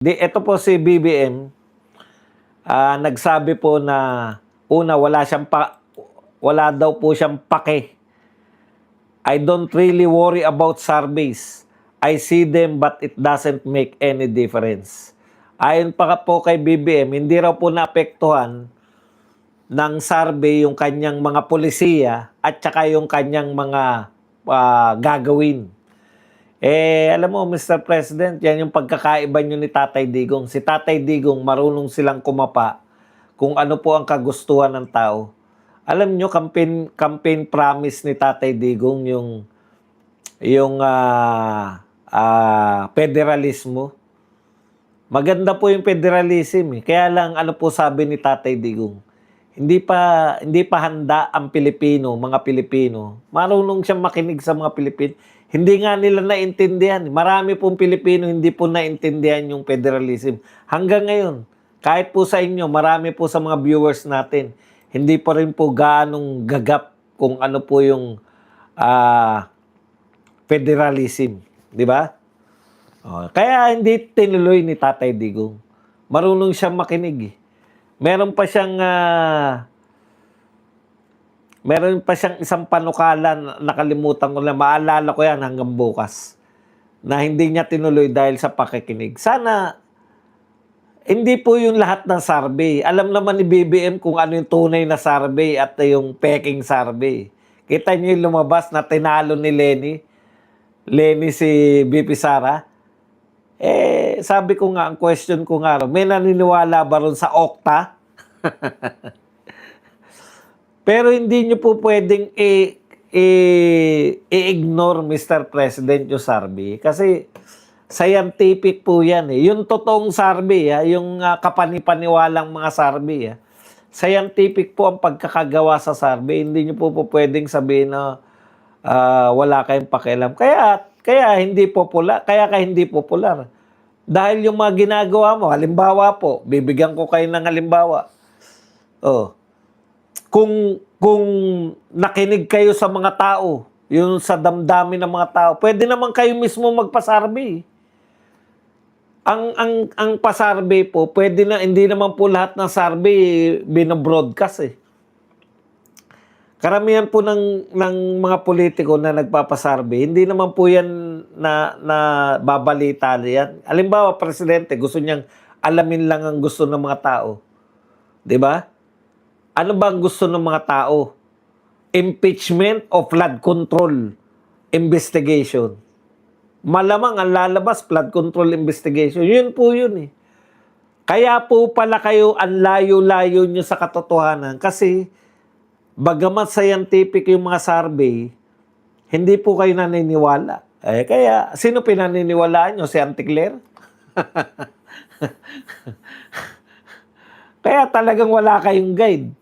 Ito po si BBM, nagsabi po na una wala daw po siyang pake. I don't really worry about surveys. I see them but it doesn't make any difference. Ayon pa po kay BBM, hindi raw po naapektuhan ng survey yung kanyang mga polisiya at saka yung kanyang mga gagawin. Alam mo, Mr. President, yan yung pagkakaiba nyo ni Tatay Digong. Si Tatay Digong, marunong silang kumapa kung ano po ang kagustuhan ng tao. Alam nyo, campaign promise ni Tatay Digong yung federalismo. Maganda po yung federalism. Kaya lang, ano po sabi ni Tatay Digong? Hindi pa handa ang mga Pilipino. Marunong siyang makinig sa mga Pilipino. Hindi nga nila naintindihan. Marami pong Pilipino hindi po naintindihan yung federalism. Hanggang ngayon, kahit po sa inyo, marami po sa mga viewers natin, hindi pa rin po gaanong gagap kung ano po yung federalism. Di ba? Kaya hindi tinuloy ni Tatay Digong. Marunong siyang makinig. Meron pa siyang isang panukala na nakalimutan ko na, maalala ko yan hanggang bukas, na hindi niya tinuloy dahil sa pakikinig. Sana hindi po yung lahat ng survey. Alam naman ni BBM kung ano yung tunay na survey at yung peking survey. Kita niyo yung lumabas na tinalo ni Lenny si BP Sara. Sabi ko nga, ang question ko nga, may naniniwala ba ron sa Okta? Pero hindi nyo po pwedeng i-ignore, Mr. President, yung survey. Kasi scientific po yan. Yung totoong survey, yung kapanipaniwalang mga survey, scientific po ang pagkakagawa sa survey. Hindi nyo po pwedeng sabihin na wala kayong pakialam. Kaya hindi popular. Kaya hindi popular. Dahil yung mga ginagawa mo, halimbawa po, bibigyan ko kayo ng halimbawa. Kung nakinig kayo sa mga tao, yung sa damdamin ng mga tao, pwede naman kayo mismo magpa-survey. Ang pa-survey po, pwede na, hindi naman po lahat ng survey binobroadcast . Karamihan po ng mga politiko na nagpapasurvey, hindi naman po yan na babalita yan. Halimbawa, presidente, gusto niyang alamin lang ang gusto ng mga tao. 'Di ba? Ano ba ang gusto ng mga tao? Impeachment o flood control investigation. Malamang ang lalabas, flood control investigation. Yun po yun . Kaya po pala kayo ang layo-layo nyo sa katotohanan kasi bagamat scientific yung mga survey, hindi po kayo naniniwala. Kaya, sino pinaniniwalaan nyo? Si Auntie Claire? Kaya talagang wala kayong guide.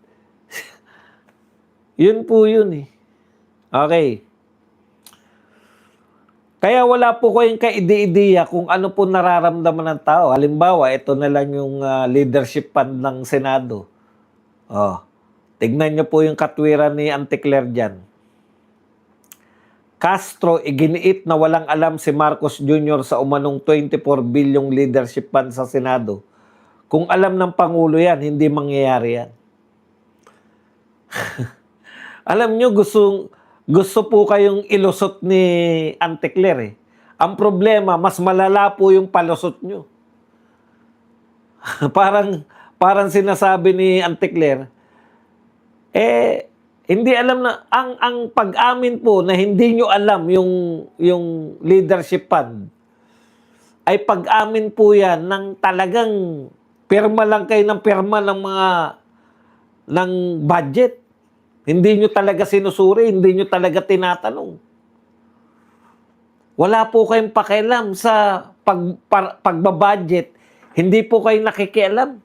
Yun po yun . Okay. Kaya wala po kayong kaide-ideya kung ano po nararamdaman ng tao. Halimbawa, ito na lang yung leadership fund ng Senado. Tignan niyo po yung katwiran ni Auntie Claire dyan. Castro, iginiit na walang alam si Marcos Jr. sa umanong 24 bilyong leadership fund sa Senado. Kung alam ng Pangulo yan, hindi mangyayari yan. Alam nyo, gusto po kayong ilusot ni Auntie Claire . Ang problema, mas malala po yung palusot nyo. parang sinasabi ni Auntie Claire, hindi alam na, ang pag-amin po na hindi nyo alam yung leadership fund, ay pag-amin po yan ng talagang pirma lang kayo ng pirma ng budget. Hindi nyo talaga sinusuri, hindi nyo talaga tinatanong. Wala po kayong pakialam sa pagbabudget. Hindi po kayo nakikialam.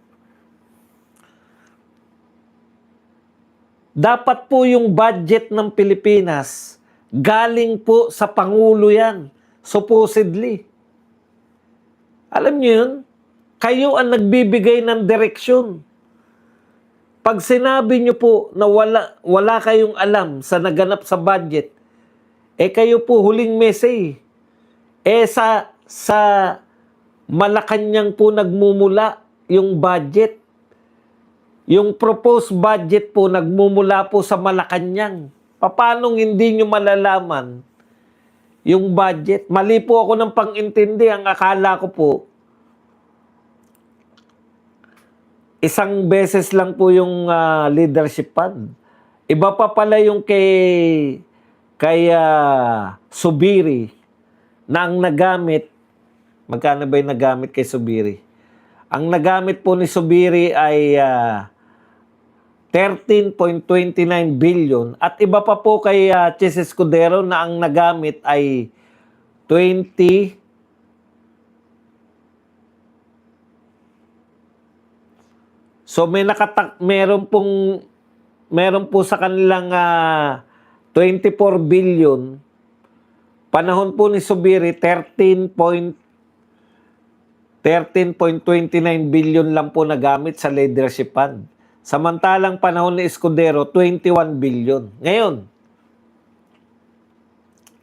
Dapat po yung budget ng Pilipinas, galing po sa Pangulo yan, supposedly. Alam niyo yun? Kayo ang nagbibigay ng direksyon. Pag sinabi niyo po na wala kayong alam sa naganap sa budget, kayo po huling mese . Sa Malacanang po nagmumula yung budget. Yung proposed budget po nagmumula po sa Malacanang. Paano hindi nyo malalaman yung budget? Mali po ako ng pang-intindi. Ang akala ko po, isang beses lang po yung leadership fund. Iba pa pala yung kay Subiri na ang nagamit. Magkano ba yung nagamit kay Subiri? Ang nagamit po ni Subiri ay 13.29 billion at iba pa po kay Chis Escudero na ang nagamit ay 20. So meron po sa kanilang 24 billion. Panahon po ni Subiri 13.29 billion lang po nagamit sa leadership fund. Samantalang panahon ni Escudero 21 billion. Ngayon,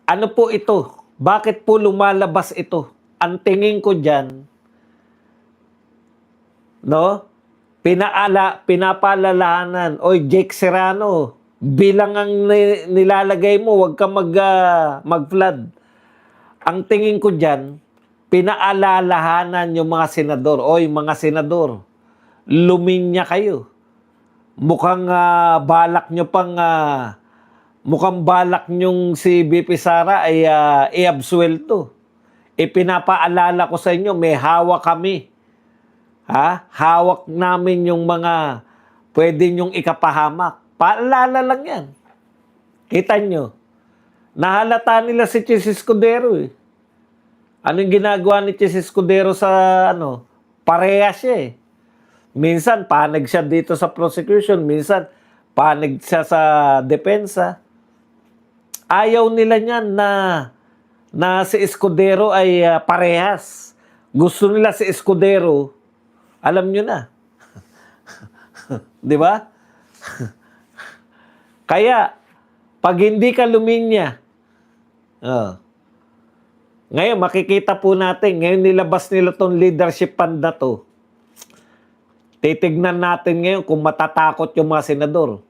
ano po ito? Bakit po lumalabas ito? Ang tingin ko diyan, no? Pinapaalalahanan, oy Jake Serrano, bilang ang nilalagay mo, wag ka mag-flood. Ang tingin ko diyan, pinaalalahanan yung mga senador, oy mga senador, luminya kayo. Mukhang balak nyo mukhang balak nyong si BP Sara ay i-absuelto. Ipinapaalala ko sa inyo, may hawak kami. Hawak namin yung mga pwede nyong ikapahamak. Paalala lang yan. Kita nyo. Nahalata nila si Chis Escudero eh. Anong ginagawa ni Chis Escudero sa pareha siya eh. Minsan panig siya dito sa prosecution, minsan panig siya sa depensa. Ayaw nila niyan na si Escudero ay parehas. Gusto nila si Escudero, alam nyo na. Di ba? Kaya, pag hindi ka luminya, ngayon makikita po natin, ngayon nilabas nila tong leadership fund na to. Titignan natin ngayon kung matatakot yung mga senador.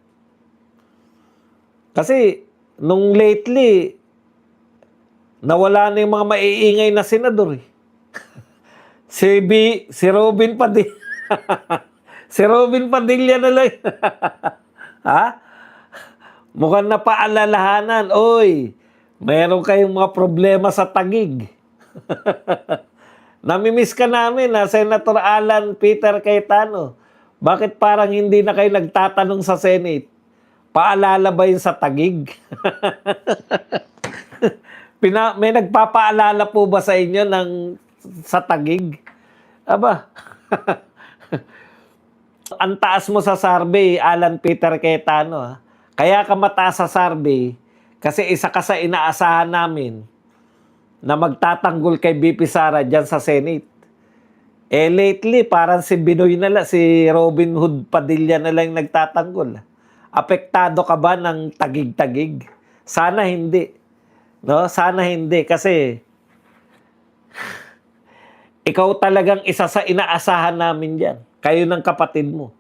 Kasi, nung lately, nawala na yung mga maiingay na senador eh. Si Robin Padilla. Si Robin Padilla na lang. Mukhang napaalalahanan. Oy, mayroon kayong mga problema sa Taguig. Namimiss ka namin, Senator Alan Peter Cayetano. Bakit parang hindi na kayo nagtatanong sa Senate? Paalala ba yun sa Taguig? May nagpapaalala po ba sa inyo sa Taguig? Aba, ang taas mo sa survey, Alan Peter Cayetano. Kaya ka mataas sa survey kasi isa ka sa inaasahan namin na magtatanggol kay BP Sara dyan sa Senate. Lately, parang si Binoy na lang, si Robin Hood Padilla na lang nagtatanggol. Apektado ka ba ng tagig-tagig? Sana hindi. No? Sana hindi kasi ikaw talagang isa sa inaasahan namin dyan. Kayo ng kapatid mo.